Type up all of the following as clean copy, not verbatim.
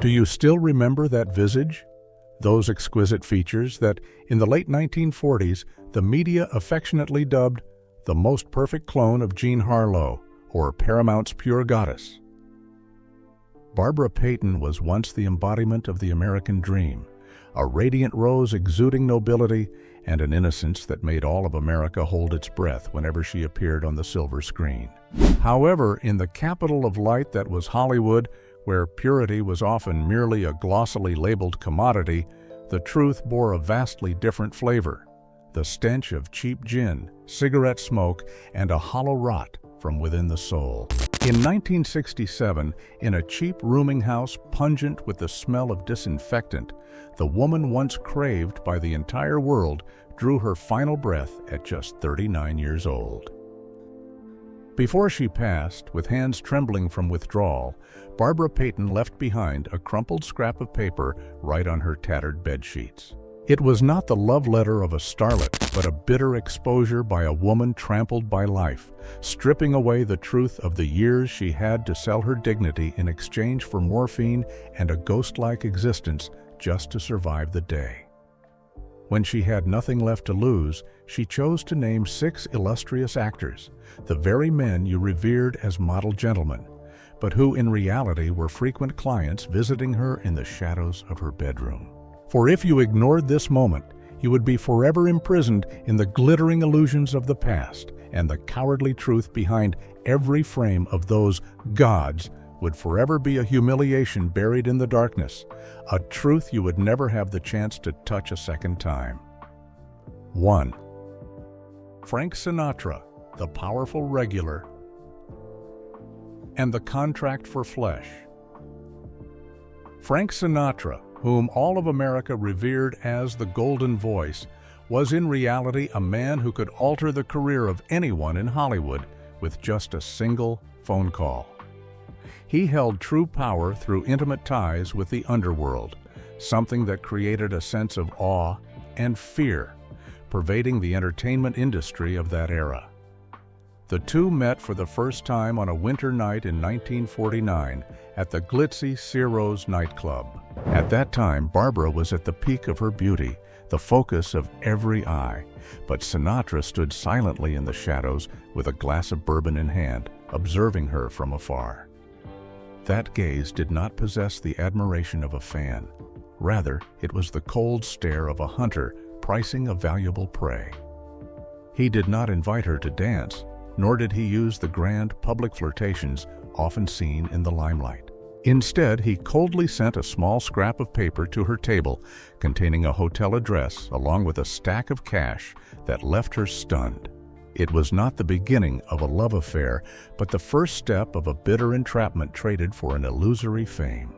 Do you still remember that visage? Those exquisite features that, in the late 1940s, the media affectionately dubbed the most perfect clone of Jean Harlow, or Paramount's pure goddess. Barbara Payton was once the embodiment of the American dream, a radiant rose exuding nobility and an innocence that made all of America hold its breath whenever she appeared on the silver screen. However, in the capital of light that was Hollywood, where purity was often merely a glossily labeled commodity, the truth bore a vastly different flavor: the stench of cheap gin, cigarette smoke, and a hollow rot from within the soul. In 1967, in a cheap rooming house pungent with the smell of disinfectant, the woman once craved by the entire world drew her final breath at just 39 years old. Before she passed, with hands trembling from withdrawal, Barbara Payton left behind a crumpled scrap of paper right on her tattered bedsheets. It was not the love letter of a starlet, but a bitter exposure by a woman trampled by life, stripping away the truth of the years she had to sell her dignity in exchange for morphine and a ghost-like existence just to survive the day. When she had nothing left to lose, she chose to name 6 illustrious actors, the very men you revered as model gentlemen, but who in reality were frequent clients visiting her in the shadows of her bedroom. For if you ignored this moment, you would be forever imprisoned in the glittering illusions of the past, and the cowardly truth behind every frame of those gods would forever be a humiliation buried in the darkness, a truth you would never have the chance to touch a second time. 1. Frank Sinatra, the powerful regular, and the contract for flesh. Frank Sinatra, whom all of America revered as the Golden Voice, was in reality a man who could alter the career of anyone in Hollywood with just a single phone call. He held true power through intimate ties with the underworld, something that created a sense of awe and fear, pervading the entertainment industry of that era. The two met for the first time on a winter night in 1949 at the glitzy Ciro's nightclub. At that time, Barbara was at the peak of her beauty, the focus of every eye, but Sinatra stood silently in the shadows with a glass of bourbon in hand, observing her from afar. That gaze did not possess the admiration of a fan. Rather, it was the cold stare of a hunter pricing a valuable prey. He did not invite her to dance, nor did he use the grand public flirtations often seen in the limelight. Instead, he coldly sent a small scrap of paper to her table containing a hotel address along with a stack of cash that left her stunned. It was not the beginning of a love affair, but the first step of a bitter entrapment traded for an illusory fame.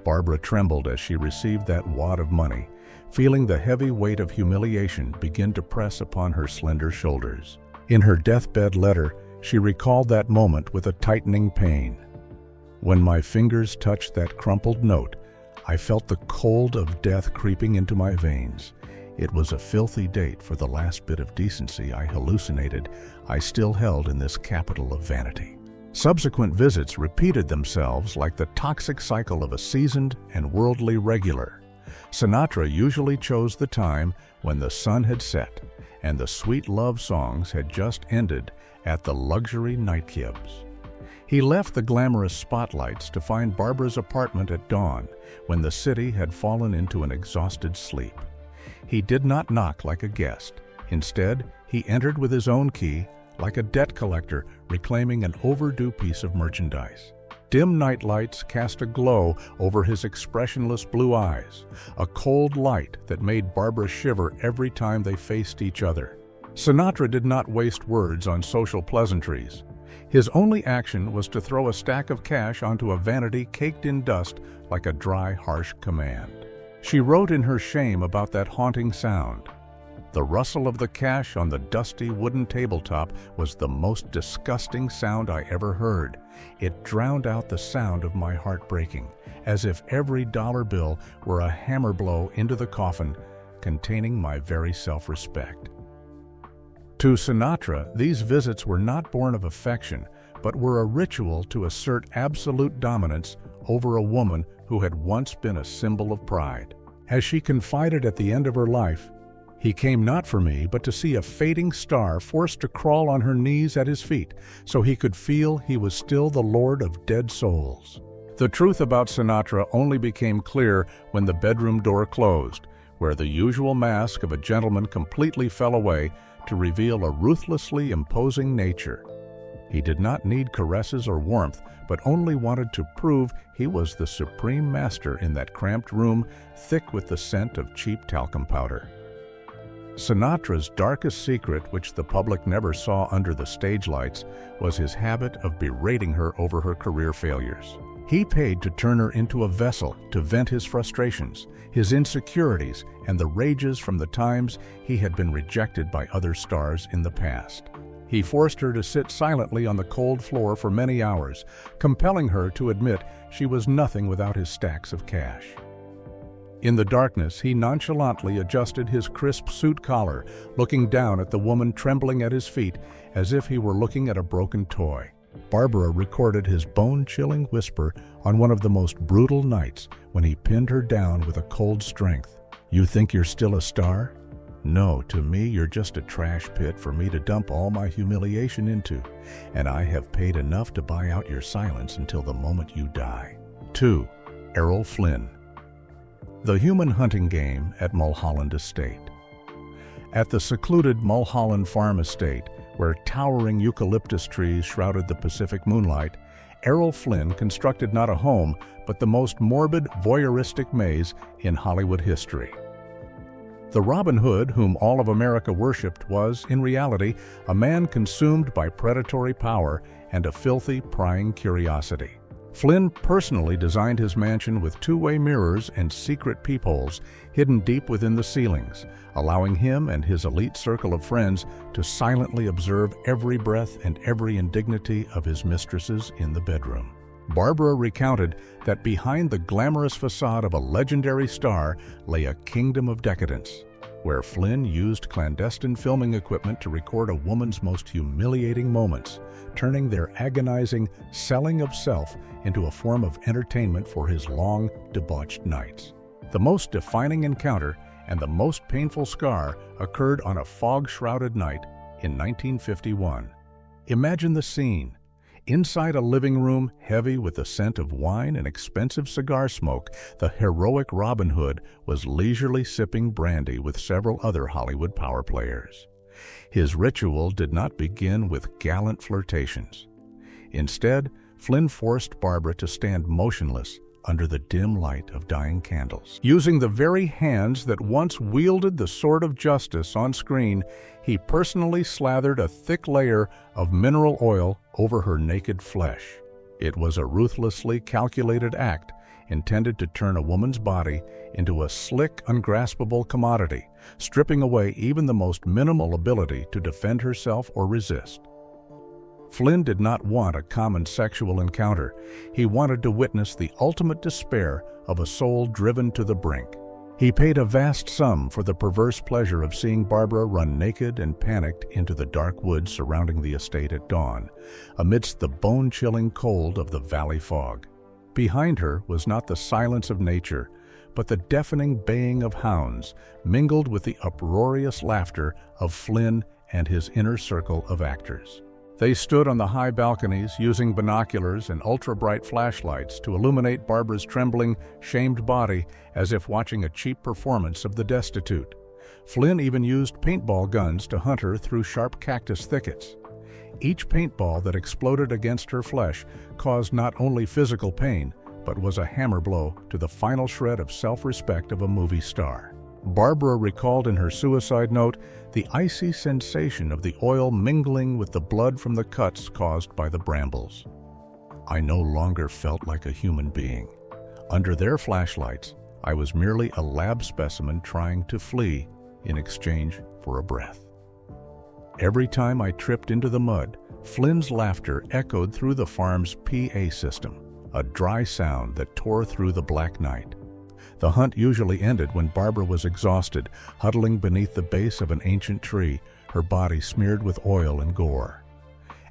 Barbara trembled as she received that wad of money, feeling the heavy weight of humiliation begin to press upon her slender shoulders. In her deathbed letter, she recalled that moment with a tightening pain. When my fingers touched that crumpled note, I felt the cold of death creeping into my veins. It was a filthy date for the last bit of decency I hallucinated I still held in this capital of vanity. Subsequent visits repeated themselves like the toxic cycle of a seasoned and worldly regular. Sinatra usually chose the time when the sun had set and the sweet love songs had just ended at the luxury nightclubs. He left the glamorous spotlights to find Barbara's apartment at dawn, when the city had fallen into an exhausted sleep. He did not knock like a guest. Instead, he entered with his own key, like a debt collector reclaiming an overdue piece of merchandise. Dim night lights cast a glow over his expressionless blue eyes, a cold light that made Barbara shiver every time they faced each other. Sinatra did not waste words on social pleasantries. His only action was to throw a stack of cash onto a vanity caked in dust like a dry, harsh command. She wrote in her shame about that haunting sound. The rustle of the cash on the dusty wooden tabletop was the most disgusting sound I ever heard. It drowned out the sound of my heart breaking, as if every dollar bill were a hammer blow into the coffin containing my very self-respect. To Sinatra, these visits were not born of affection, but were a ritual to assert absolute dominance over a woman who had once been a symbol of pride. As she confided at the end of her life, "He came not for me, but to see a fading star forced to crawl on her knees at his feet, so he could feel he was still the Lord of dead souls." The truth about Sinatra only became clear when the bedroom door closed, where the usual mask of a gentleman completely fell away to reveal a ruthlessly imposing nature. He did not need caresses or warmth, but only wanted to prove he was the supreme master in that cramped room, thick with the scent of cheap talcum powder. Sinatra's darkest secret, which the public never saw under the stage lights, was his habit of berating her over her career failures. He paid to turn her into a vessel to vent his frustrations, his insecurities, and the rages from the times he had been rejected by other stars in the past. He forced her to sit silently on the cold floor for many hours, compelling her to admit she was nothing without his stacks of cash. In the darkness, he nonchalantly adjusted his crisp suit collar, looking down at the woman trembling at his feet as if he were looking at a broken toy. Barbara recorded his bone-chilling whisper on one of the most brutal nights when he pinned her down with a cold strength. "You think you're still a star? No, to me you're just a trash pit for me to dump all my humiliation into, and I have paid enough to buy out your silence until the moment you die." 2. Errol Flynn. The human hunting game at Mulholland Estate. At the secluded Mulholland Farm Estate, where towering eucalyptus trees shrouded the Pacific moonlight, Errol Flynn constructed not a home, but the most morbid, voyeuristic maze in Hollywood history. The Robin Hood whom all of America worshipped was, in reality, a man consumed by predatory power and a filthy, prying curiosity. Flynn personally designed his mansion with two-way mirrors and secret peepholes hidden deep within the ceilings, allowing him and his elite circle of friends to silently observe every breath and every indignity of his mistresses in the bedroom. Barbara recounted that behind the glamorous facade of a legendary star lay a kingdom of decadence, where Flynn used clandestine filming equipment to record a woman's most humiliating moments, turning their agonizing selling of self into a form of entertainment for his long, debauched nights. The most defining encounter and the most painful scar occurred on a fog-shrouded night in 1951. Imagine the scene. Inside a living room heavy with the scent of wine and expensive cigar smoke, the heroic Robin Hood was leisurely sipping brandy with several other Hollywood power players. His ritual did not begin with gallant flirtations. Instead, Flynn forced Barbara to stand motionless under the dim light of dying candles. Using the very hands that once wielded the sword of justice on screen, he personally slathered a thick layer of mineral oil over her naked flesh. It was a ruthlessly calculated act intended to turn a woman's body into a slick, ungraspable commodity, stripping away even the most minimal ability to defend herself or resist. Flynn did not want a common sexual encounter. He wanted to witness the ultimate despair of a soul driven to the brink. He paid a vast sum for the perverse pleasure of seeing Barbara run naked and panicked into the dark woods surrounding the estate at dawn, amidst the bone-chilling cold of the valley fog. Behind her was not the silence of nature, but the deafening baying of hounds, mingled with the uproarious laughter of Flynn and his inner circle of actors. They stood on the high balconies, using binoculars and ultra-bright flashlights to illuminate Barbara's trembling, shamed body as if watching a cheap performance of the destitute. Flynn even used paintball guns to hunt her through sharp cactus thickets. Each paintball that exploded against her flesh caused not only physical pain, but was a hammer blow to the final shred of self-respect of a movie star. Barbara recalled in her suicide note the icy sensation of the oil mingling with the blood from the cuts caused by the brambles. "I no longer felt like a human being. Under their flashlights, I was merely a lab specimen trying to flee in exchange for a breath." Every time I tripped into the mud, Flynn's laughter echoed through the farm's PA system, a dry sound that tore through the black night. The hunt usually ended when Barbara was exhausted, huddling beneath the base of an ancient tree, her body smeared with oil and gore.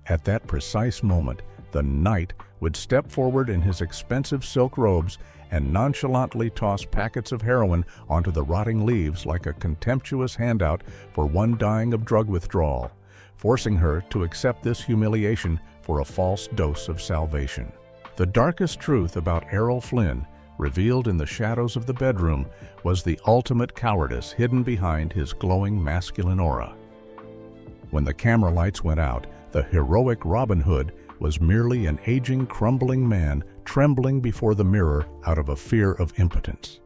At that precise moment, the night would step forward in his expensive silk robes and nonchalantly toss packets of heroin onto the rotting leaves like a contemptuous handout for one dying of drug withdrawal, forcing her to accept this humiliation for a false dose of salvation. The darkest truth about Errol Flynn, revealed in the shadows of the bedroom, was the ultimate cowardice hidden behind his glowing masculine aura. When the camera lights went out, the heroic Robin Hood was merely an aging, crumbling man trembling before the mirror out of a fear of impotence.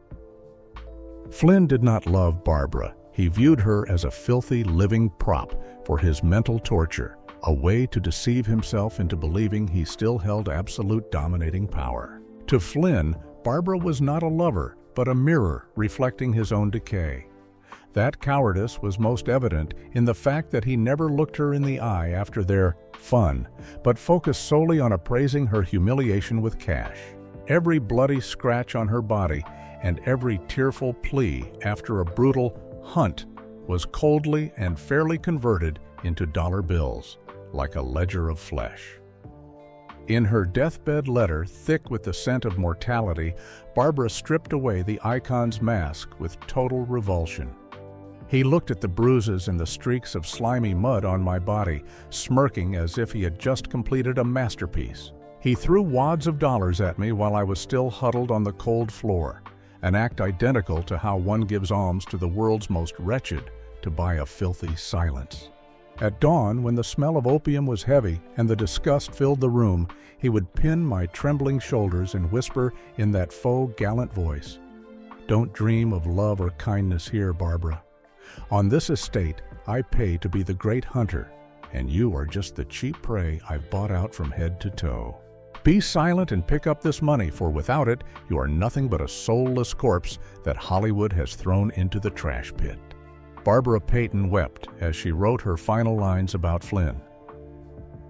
Flynn did not love Barbara. He viewed her as a filthy, living prop for his mental torture, a way to deceive himself into believing he still held absolute dominating power. To Flynn, Barbara was not a lover, but a mirror reflecting his own decay. That cowardice was most evident in the fact that he never looked her in the eye after their fun, but focused solely on appraising her humiliation with cash. Every bloody scratch on her body and every tearful plea after a brutal hunt was coldly and fairly converted into dollar bills, like a ledger of flesh. In her deathbed letter, thick with the scent of mortality, Barbara stripped away the icon's mask with total revulsion. He looked at the bruises and the streaks of slimy mud on my body, smirking as if he had just completed a masterpiece. He threw wads of dollars at me while I was still huddled on the cold floor, an act identical to how one gives alms to the world's most wretched to buy a filthy silence. At dawn, when the smell of opium was heavy and the disgust filled the room, he would pin my trembling shoulders and whisper in that faux gallant voice, "Don't dream of love or kindness here, Barbara. On this estate, I pay to be the great hunter, and you are just the cheap prey I've bought out from head to toe. Be silent and pick up this money, for without it, you are nothing but a soulless corpse that Hollywood has thrown into the trash pit." Barbara Payton wept as she wrote her final lines about Flynn.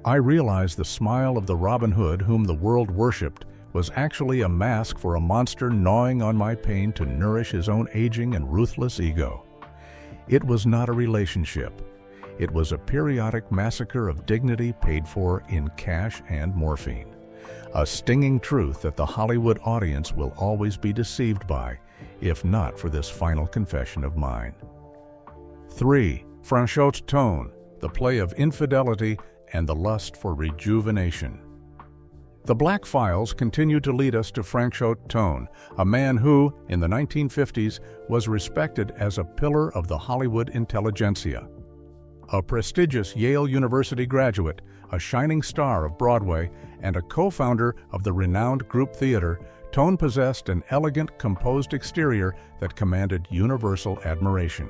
I realized the smile of the Robin Hood whom the world worshipped was actually a mask for a monster gnawing on my pain to nourish his own aging and ruthless ego. It was not a relationship. It was a periodic massacre of dignity paid for in cash and morphine. A stinging truth that the Hollywood audience will always be deceived by, if not for this final confession of mine. 3. Franchot tone, the play of infidelity and the lust for rejuvenation. The Black Files continue to lead us to Franchot Tone, a man who, in the 1950s, was respected as a pillar of the Hollywood intelligentsia. A prestigious Yale University graduate, a shining star of Broadway, and a co-founder of the renowned group theater, Tone possessed an elegant, composed exterior that commanded universal admiration.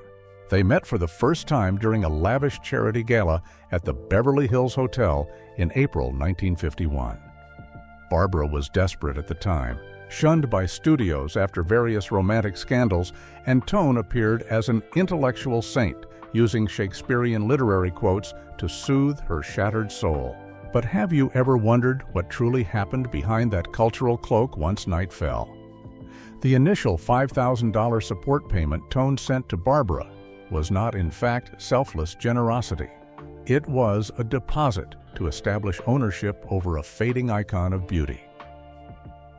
They met for the first time during a lavish charity gala at the Beverly Hills Hotel in April 1951. Barbara was desperate at the time, shunned by studios after various romantic scandals, and Tone appeared as an intellectual saint, using Shakespearean literary quotes to soothe her shattered soul. But have you ever wondered what truly happened behind that cultural cloak once night fell? The initial $5,000 support payment Tone sent to Barbara was not, in fact, selfless generosity. It was a deposit to establish ownership over a fading icon of beauty.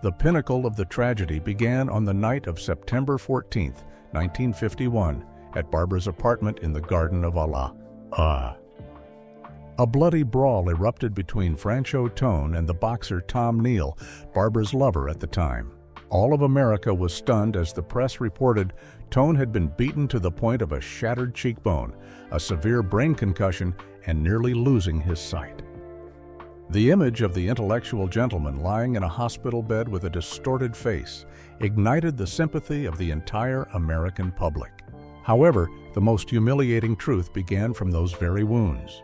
The pinnacle of the tragedy began on the night of September 14, 1951, at Barbara's apartment in the Garden of Allah. A bloody brawl erupted between Franchot Tone and the boxer Tom Neal, Barbara's lover at the time. All of America was stunned as the press reported Tone had been beaten to the point of a shattered cheekbone, a severe brain concussion, and nearly losing his sight. The image of the intellectual gentleman lying in a hospital bed with a distorted face ignited the sympathy of the entire American public. However, the most humiliating truth began from those very wounds.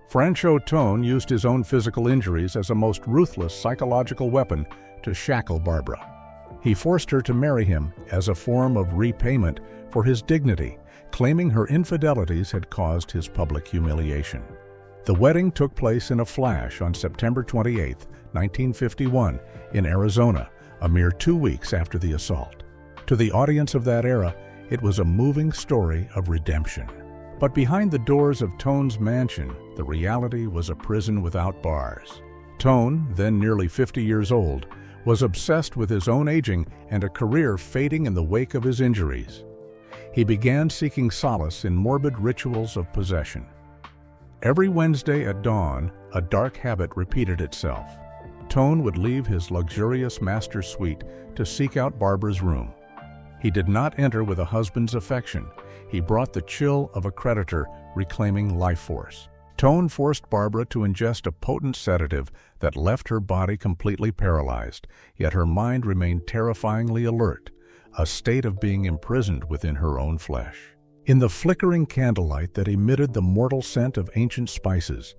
Franchot Tone used his own physical injuries as a most ruthless psychological weapon to shackle Barbara. He forced her to marry him as a form of repayment for his dignity, claiming her infidelities had caused his public humiliation. The wedding took place in a flash on September 28, 1951, in Arizona, a mere 2 weeks after the assault. To the audience of that era, it was a moving story of redemption. But behind the doors of Tone's mansion, the reality was a prison without bars. Tone, then nearly 50 years old, was obsessed with his own aging and a career fading in the wake of his injuries. He began seeking solace in morbid rituals of possession. Every Wednesday at dawn, a dark habit repeated itself. Tone would leave his luxurious master suite to seek out Barbara's room. He did not enter with a husband's affection. He brought the chill of a creditor reclaiming life force. Tone forced Barbara to ingest a potent sedative that left her body completely paralyzed, yet her mind remained terrifyingly alert, a state of being imprisoned within her own flesh. In the flickering candlelight that emitted the mortal scent of ancient spices,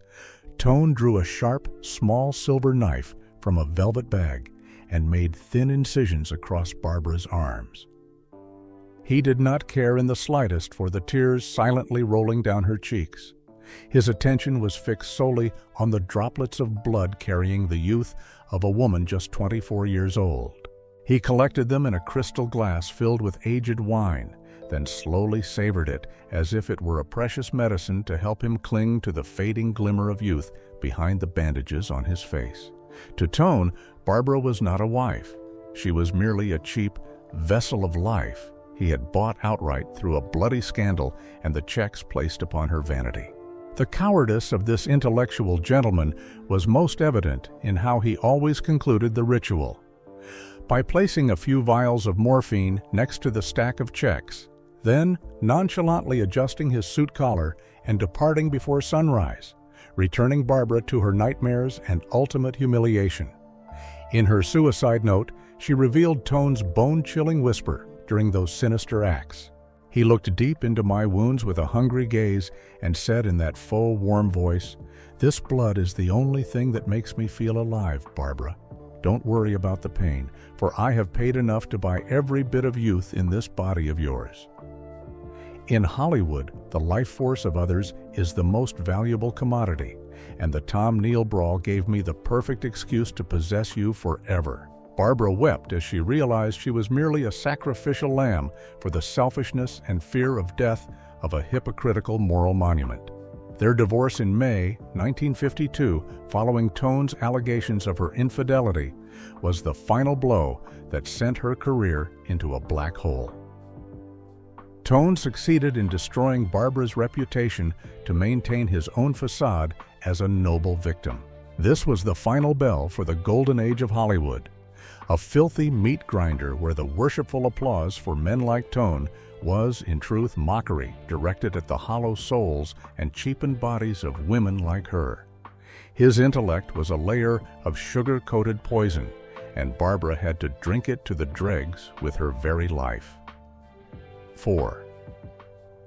Tone drew a sharp, small silver knife from a velvet bag and made thin incisions across Barbara's arms. He did not care in the slightest for the tears silently rolling down her cheeks. His attention was fixed solely on the droplets of blood carrying the youth of a woman just 24 years old. He collected them in a crystal glass filled with aged wine, then slowly savored it as if it were a precious medicine to help him cling to the fading glimmer of youth behind the bandages on his face. To Tone, Barbara was not a wife. She was merely a cheap vessel of life he had bought outright through a bloody scandal and the checks placed upon her vanity. The cowardice of this intellectual gentleman was most evident in how he always concluded the ritual. By placing a few vials of morphine next to the stack of checks, then nonchalantly adjusting his suit collar and departing before sunrise, returning Barbara to her nightmares and ultimate humiliation. In her suicide note, she revealed Tone's bone-chilling whisper during those sinister acts. He looked deep into my wounds with a hungry gaze and said in that faux warm voice, "This blood is the only thing that makes me feel alive, Barbara. Don't worry about the pain, for I have paid enough to buy every bit of youth in this body of yours." In Hollywood, the life force of others is the most valuable commodity, and the Tom Neal brawl gave me the perfect excuse to possess you forever. Barbara wept as she realized she was merely a sacrificial lamb for the selfishness and fear of death of a hypocritical moral monument. Their divorce in May 1952, following Tone's allegations of her infidelity, was the final blow that sent her career into a black hole. Tone succeeded in destroying Barbara's reputation to maintain his own facade as a noble victim. This was the final bell for the golden age of Hollywood, a filthy meat grinder where the worshipful applause for men like Tone was, in truth, mockery directed at the hollow souls and cheapened bodies of women like her. His intellect was a layer of sugar-coated poison, and Barbara had to drink it to the dregs with her very life. 4.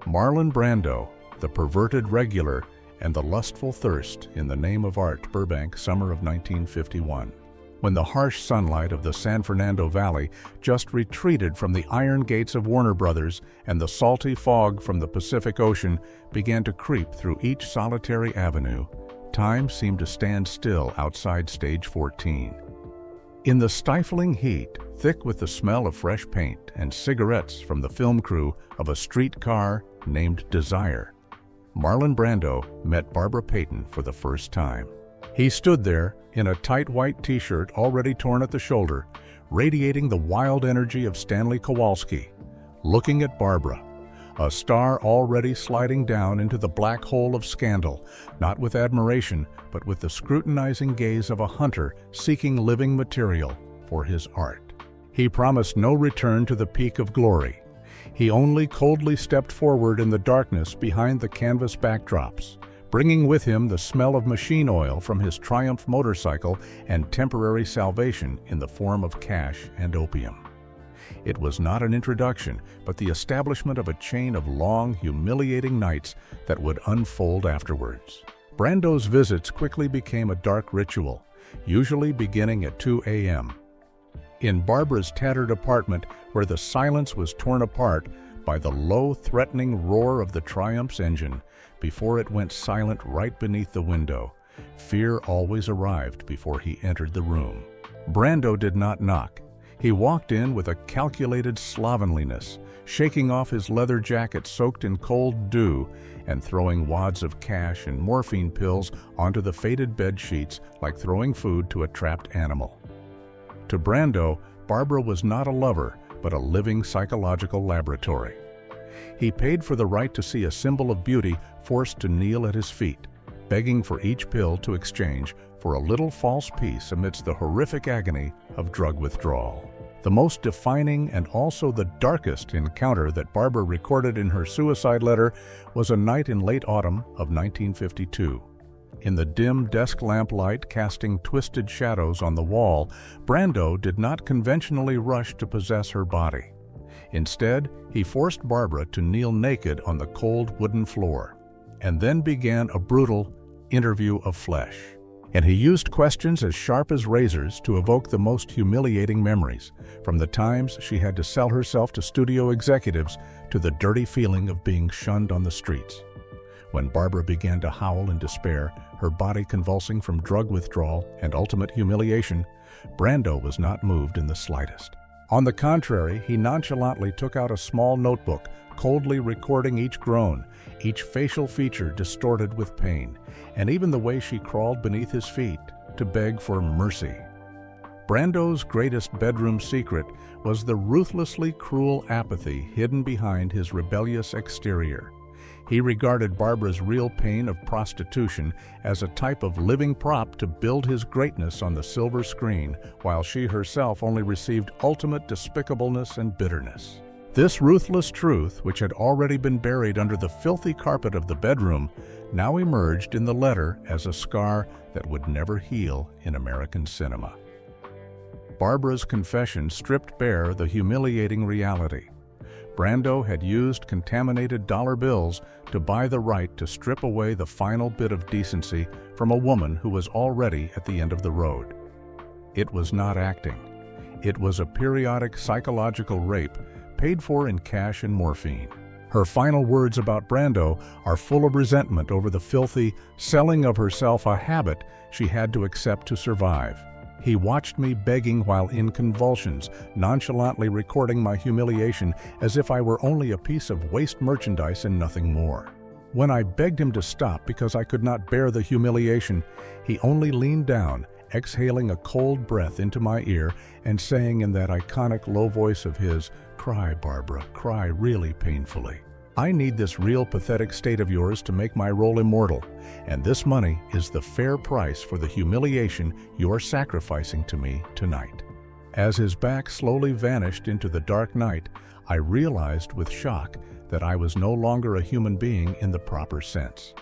Marlon Brando, the perverted regular and the lustful thirst in the name of art, Burbank, summer of 1951. When the harsh sunlight of the San Fernando Valley just retreated from the iron gates of Warner Brothers and the salty fog from the Pacific Ocean began to creep through each solitary avenue, time seemed to stand still outside Stage 14. In the stifling heat, thick with the smell of fresh paint and cigarettes from the film crew of a streetcar named Desire, Marlon Brando met Barbara Payton for the first time. He stood there in a tight white t-shirt already torn at the shoulder, radiating the wild energy of Stanley Kowalski, looking at Barbara, a star already sliding down into the black hole of scandal, not with admiration, but with the scrutinizing gaze of a hunter seeking living material for his art. He promised no return to the peak of glory. He only coldly stepped forward in the darkness behind the canvas backdrops, bringing with him the smell of machine oil from his Triumph motorcycle and temporary salvation in the form of cash and opium. It was not an introduction, but the establishment of a chain of long, humiliating nights that would unfold afterwards. Brando's visits quickly became a dark ritual, usually beginning at 2 a.m. In Barbara's tattered apartment, where the silence was torn apart by the low, threatening roar of the Triumph's engine, before it went silent right beneath the window, fear always arrived before he entered the room. Brando did not knock. He walked in with a calculated slovenliness, shaking off his leather jacket soaked in cold dew and throwing wads of cash and morphine pills onto the faded bed sheets like throwing food to a trapped animal. To Brando, Barbara was not a lover, but a living psychological laboratory. He paid for the right to see a symbol of beauty forced to kneel at his feet, begging for each pill to exchange for a little false peace amidst the horrific agony of drug withdrawal. The most defining and also the darkest encounter that Barbara recorded in her suicide letter was a night in late autumn of 1952. In the dim desk lamplight casting twisted shadows on the wall, Brando did not conventionally rush to possess her body. Instead, he forced Barbara to kneel naked on the cold wooden floor, and then began a brutal interview of flesh. And he used questions as sharp as razors to evoke the most humiliating memories, from the times she had to sell herself to studio executives to the dirty feeling of being shunned on the streets. When Barbara began to howl in despair, her body convulsing from drug withdrawal and ultimate humiliation, Brando was not moved in the slightest. On the contrary, he nonchalantly took out a small notebook, coldly recording each groan, each facial feature distorted with pain, and even the way she crawled beneath his feet to beg for mercy. Brando's greatest bedroom secret was the ruthlessly cruel apathy hidden behind his rebellious exterior. He regarded Barbara's real pain of prostitution as a type of living prop to build his greatness on the silver screen, while she herself only received ultimate despicableness and bitterness. This ruthless truth, which had already been buried under the filthy carpet of the bedroom, now emerged in the letter as a scar that would never heal in American cinema. Barbara's confession stripped bare the humiliating reality. Brando had used contaminated dollar bills to buy the right to strip away the final bit of decency from a woman who was already at the end of the road. It was not acting. It was a periodic psychological rape paid for in cash and morphine. Her final words about Brando are full of resentment over the filthy selling of herself, a habit she had to accept to survive. He watched me begging while in convulsions, nonchalantly recording my humiliation as if I were only a piece of waste merchandise and nothing more. When I begged him to stop because I could not bear the humiliation, he only leaned down, exhaling a cold breath into my ear and saying in that iconic low voice of his, "Cry, Barbara, cry really painfully. I need this real pathetic state of yours to make my role immortal, and this money is the fair price for the humiliation you're sacrificing to me tonight." As his back slowly vanished into the dark night, I realized with shock that I was no longer a human being in the proper sense.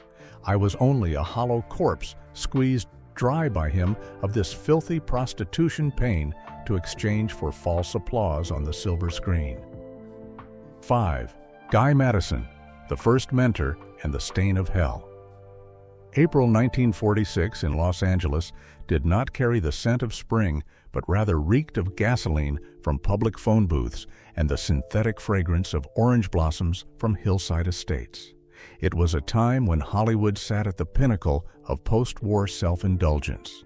I was only a hollow corpse squeezed dry by him of this filthy prostitution pain to exchange for false applause on the silver screen. 5. Guy Madison, the first mentor and the stain of hell. April 1946 in Los Angeles did not carry the scent of spring, but rather reeked of gasoline from public phone booths and the synthetic fragrance of orange blossoms from hillside estates. It was a time when Hollywood sat at the pinnacle of post-war self-indulgence,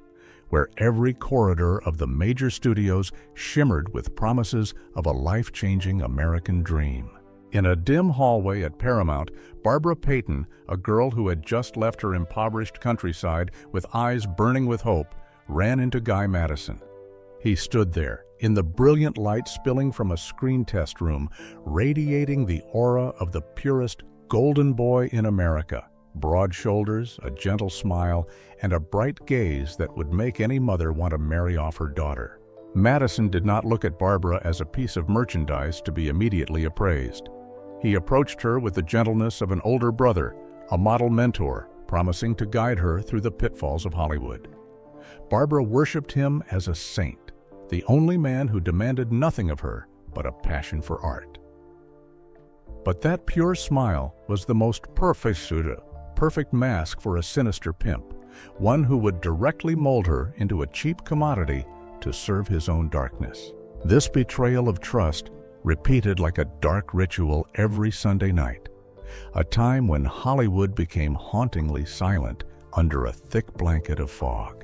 where every corridor of the major studios shimmered with promises of a life-changing American dream. In a dim hallway at Paramount, Barbara Payton, a girl who had just left her impoverished countryside with eyes burning with hope, ran into Guy Madison. He stood there, in the brilliant light spilling from a screen test room, radiating the aura of the purest golden boy in America. Broad shoulders, a gentle smile, and a bright gaze that would make any mother want to marry off her daughter. Madison did not look at Barbara as a piece of merchandise to be immediately appraised. He approached her with the gentleness of an older brother, a model mentor, promising to guide her through the pitfalls of Hollywood. Barbara worshipped him as a saint, the only man who demanded nothing of her but a passion for art. But that pure smile was the most perfect mask for a sinister pimp, one who would directly mold her into a cheap commodity to serve his own darkness. This betrayal of trust repeated like a dark ritual every Sunday night, a time when Hollywood became hauntingly silent under a thick blanket of fog.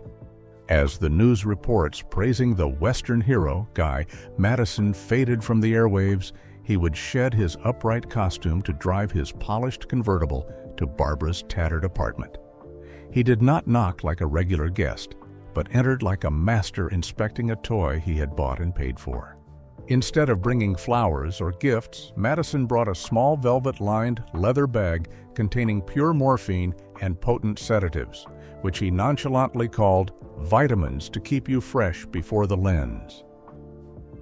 As the news reports praising the Western hero, Guy Madison, faded from the airwaves, he would shed his upright costume to drive his polished convertible to Barbara's tattered apartment. He did not knock like a regular guest, but entered like a master inspecting a toy he had bought and paid for. Instead of bringing flowers or gifts, Madison brought a small velvet-lined leather bag containing pure morphine and potent sedatives, which he nonchalantly called vitamins to keep you fresh before the lens.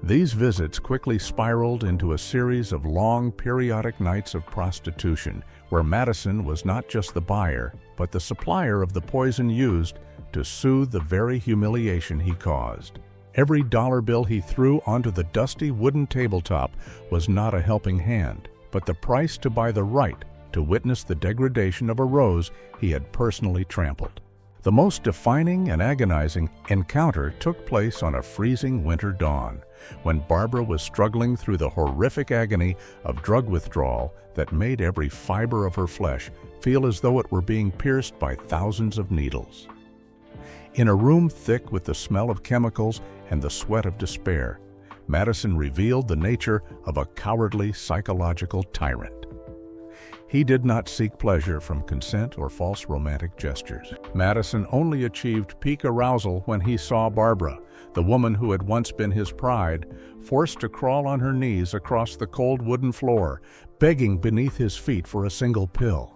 These visits quickly spiraled into a series of long, periodic nights of prostitution, where Madison was not just the buyer, but the supplier of the poison used to soothe the very humiliation he caused. Every dollar bill he threw onto the dusty wooden tabletop was not a helping hand, but the price to buy the right to witness the degradation of a rose he had personally trampled. The most defining and agonizing encounter took place on a freezing winter dawn, when Barbara was struggling through the horrific agony of drug withdrawal that made every fiber of her flesh feel as though it were being pierced by thousands of needles. In a room thick with the smell of chemicals and the sweat of despair, Madison revealed the nature of a cowardly psychological tyrant. He did not seek pleasure from consent or false romantic gestures. Madison only achieved peak arousal when he saw Barbara, the woman who had once been his pride, forced to crawl on her knees across the cold wooden floor, begging beneath his feet for a single pill.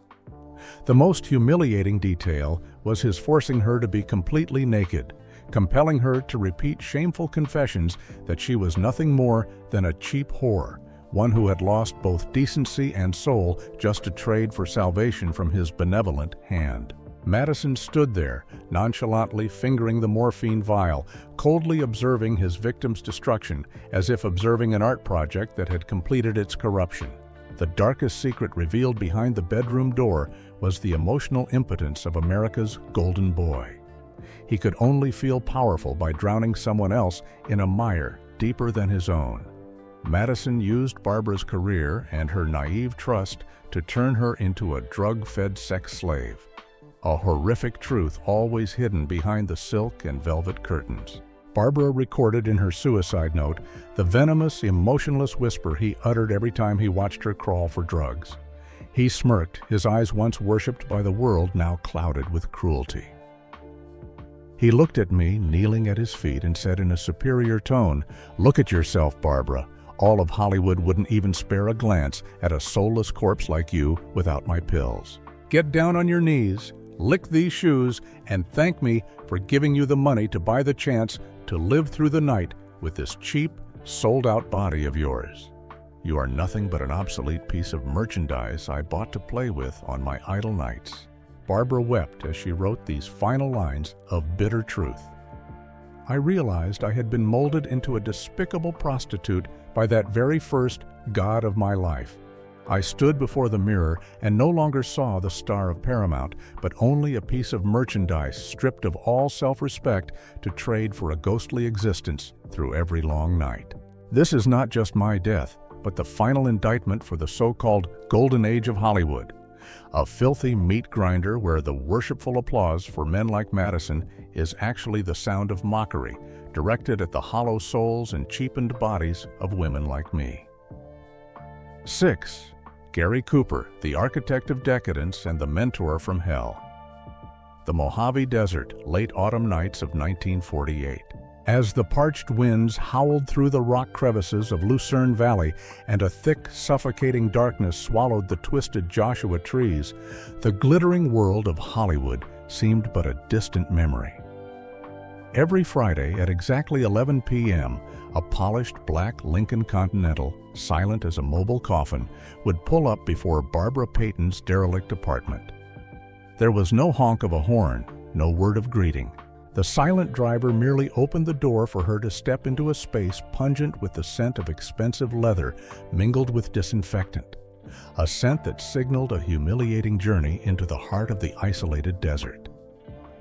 The most humiliating detail was his forcing her to be completely naked, compelling her to repeat shameful confessions that she was nothing more than a cheap whore, one who had lost both decency and soul just to trade for salvation from his benevolent hand. Madison stood there, nonchalantly fingering the morphine vial, coldly observing his victim's destruction, as if observing an art project that had completed its corruption. The darkest secret revealed behind the bedroom door was the emotional impotence of America's golden boy. He could only feel powerful by drowning someone else in a mire deeper than his own. Madison used Barbara's career and her naive trust to turn her into a drug-fed sex slave, a horrific truth always hidden behind the silk and velvet curtains. Barbara recorded in her suicide note the venomous, emotionless whisper he uttered every time he watched her crawl for drugs. He smirked, his eyes once worshipped by the world now clouded with cruelty. He looked at me, kneeling at his feet, and said in a superior tone, "Look at yourself, Barbara. All of Hollywood wouldn't even spare a glance at a soulless corpse like you without my pills. Get down on your knees, lick these shoes, and thank me for giving you the money to buy the chance to live through the night with this cheap, sold-out body of yours. You are nothing but an obsolete piece of merchandise I bought to play with on my idle nights." Barbara wept as she wrote these final lines of bitter truth. I realized I had been molded into a despicable prostitute by that very first god of my life. I stood before the mirror and no longer saw the star of Paramount, but only a piece of merchandise stripped of all self-respect to trade for a ghostly existence through every long night. This is not just my death, but the final indictment for the so-called Golden Age of Hollywood, a filthy meat grinder where the worshipful applause for men like Madison is actually the sound of mockery, directed at the hollow souls and cheapened bodies of women like me. 6. Gary Cooper, the architect of decadence and the mentor from hell. The Mojave Desert, late autumn nights of 1948. As the parched winds howled through the rock crevices of Lucerne Valley and a thick, suffocating darkness swallowed the twisted Joshua trees, the glittering world of Hollywood seemed but a distant memory. Every Friday at exactly 11 p.m., a polished black Lincoln Continental, silent as a mobile coffin, would pull up before Barbara Payton's derelict apartment. There was no honk of a horn, no word of greeting. The silent driver merely opened the door for her to step into a space pungent with the scent of expensive leather mingled with disinfectant, a scent that signaled a humiliating journey into the heart of the isolated desert.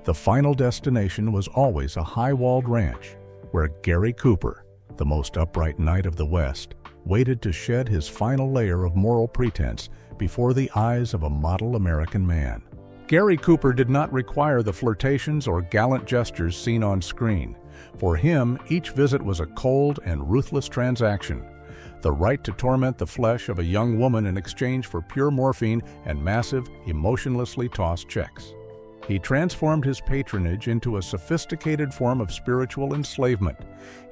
The final destination was always a high-walled ranch where Gary Cooper, the most upright knight of the West, waited to shed his final layer of moral pretense before the eyes of a model American man. Gary Cooper did not require the flirtations or gallant gestures seen on screen. For him, each visit was a cold and ruthless transaction. the right to torment the flesh of a young woman in exchange for pure morphine and massive, emotionlessly tossed checks. He transformed his patronage into a sophisticated form of spiritual enslavement,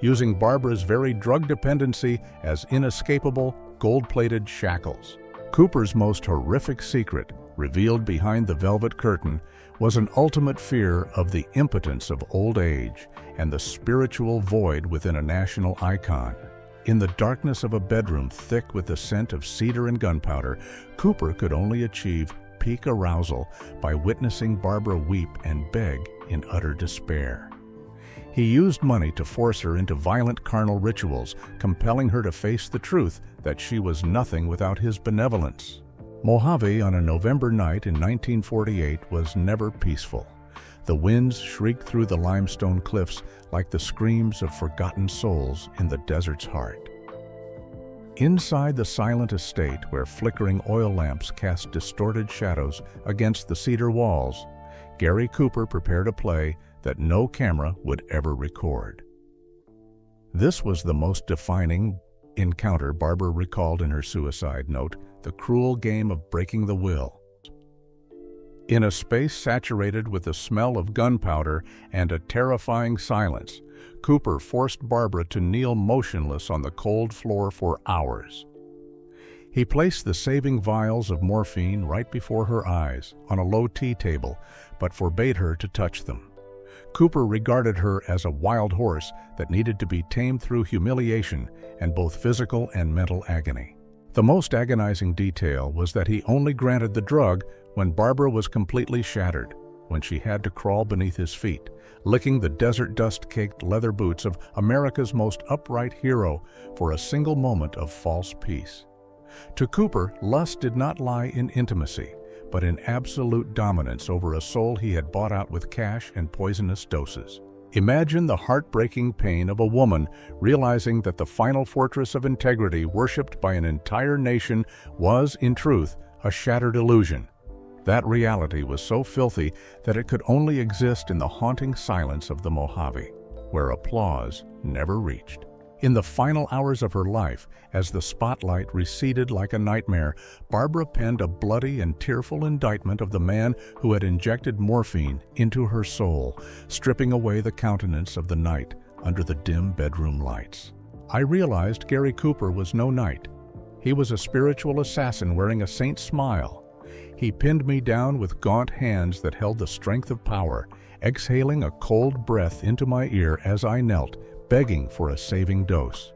using Barbara's very drug dependency as inescapable, gold-plated shackles. Cooper's most horrific secret, revealed behind the velvet curtain, was an ultimate fear of the impotence of old age and the spiritual void within a national icon. In the darkness of a bedroom thick with the scent of cedar and gunpowder, Cooper could only achieve peak arousal by witnessing Barbara weep and beg in utter despair. He used money to force her into violent carnal rituals, compelling her to face the truth that she was nothing without his benevolence. Mojave on a November night in 1948 was never peaceful. The winds shrieked through the limestone cliffs like the screams of forgotten souls in the desert's heart. Inside the silent estate, where flickering oil lamps cast distorted shadows against the cedar walls, Gary Cooper prepared a play that no camera would ever record. This was the most defining encounter Barbara recalled in her suicide note, the cruel game of breaking the will. In a space saturated with the smell of gunpowder and a terrifying silence, Cooper forced Barbara to kneel motionless on the cold floor for hours. He placed the saving vials of morphine right before her eyes on a low tea table, but forbade her to touch them. Cooper regarded her as a wild horse that needed to be tamed through humiliation and both physical and mental agony. The most agonizing detail was that he only granted the drug when Barbara was completely shattered, when she had to crawl beneath his feet, licking the desert dust-caked leather boots of America's most upright hero for a single moment of false peace. To Cooper, lust did not lie in intimacy, but in absolute dominance over a soul he had bought out with cash and poisonous doses. Imagine the heartbreaking pain of a woman realizing that the final fortress of integrity worshipped by an entire nation was, in truth, a shattered illusion. That reality was so filthy that it could only exist in the haunting silence of the Mojave, where applause never reached. In the final hours of her life, as the spotlight receded like a nightmare, Barbara penned a bloody and tearful indictment of the man who had injected morphine into her soul, stripping away the countenance of the night under the dim bedroom lights. I realized Gary Cooper was no knight. He was a spiritual assassin wearing a saint's smile. He pinned me down with gaunt hands that held the strength of power, exhaling a cold breath into my ear as I knelt, begging for a saving dose.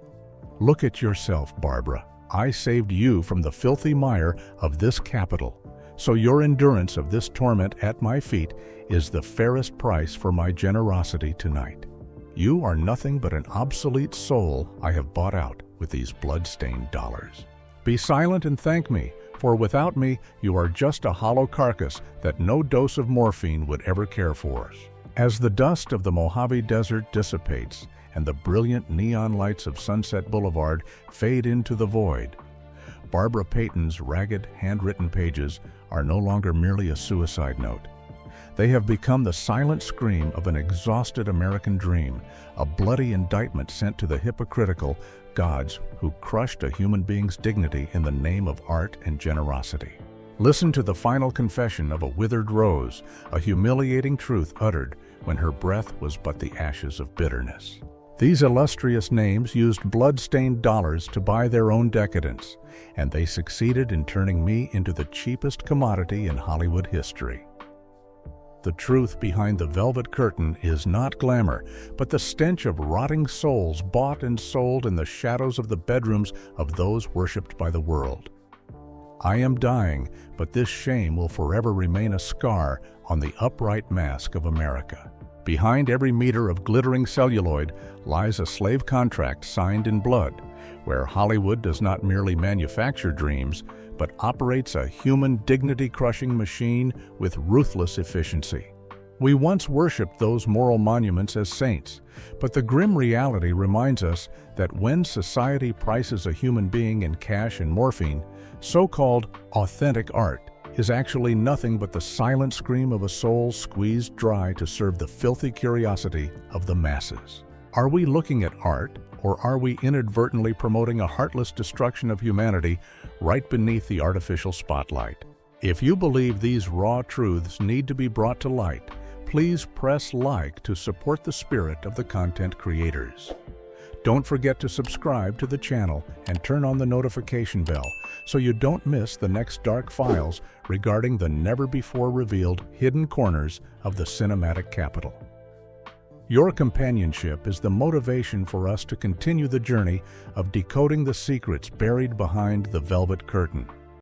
Look at yourself, Barbara. I saved you from the filthy mire of this capital, so your endurance of this torment at my feet is the fairest price for my generosity tonight. You are nothing but an obsolete soul I have bought out with these blood-stained dollars. Be silent and thank me, for without me you are just a hollow carcass that no dose of morphine would ever care for. As the dust of the Mojave Desert dissipates and the brilliant neon lights of Sunset Boulevard fade into the void, Barbara Payton's ragged, handwritten pages are no longer merely a suicide note. They have become the silent scream of an exhausted American dream, a bloody indictment sent to the hypocritical gods who crushed a human being's dignity in the name of art and generosity. Listen to the final confession of a withered rose, a humiliating truth uttered when her breath was but the ashes of bitterness. These illustrious names used blood-stained dollars to buy their own decadence, and they succeeded in turning me into the cheapest commodity in Hollywood history. The truth behind the velvet curtain is not glamour, but the stench of rotting souls bought and sold in the shadows of the bedrooms of those worshipped by the world. I am dying, but this shame will forever remain a scar on the upright mask of America. Behind every meter of glittering celluloid lies a slave contract signed in blood, where Hollywood does not merely manufacture dreams, but operates a human dignity-crushing machine with ruthless efficiency. We once worshipped those moral monuments as saints, but the grim reality reminds us that when society prices a human being in cash and morphine, so-called authentic art is actually nothing but the silent scream of a soul squeezed dry to serve the filthy curiosity of the masses. Are we looking at art or are we inadvertently promoting a heartless destruction of humanity right beneath the artificial spotlight? If you believe these raw truths need to be brought to light, please press like to support the spirit of the content creators. Don't forget to subscribe to the channel and turn on the notification bell so you don't miss the next dark files regarding the never-before-revealed hidden corners of the cinematic capital. Your companionship is the motivation for us to continue the journey of decoding the secrets buried behind the velvet curtain.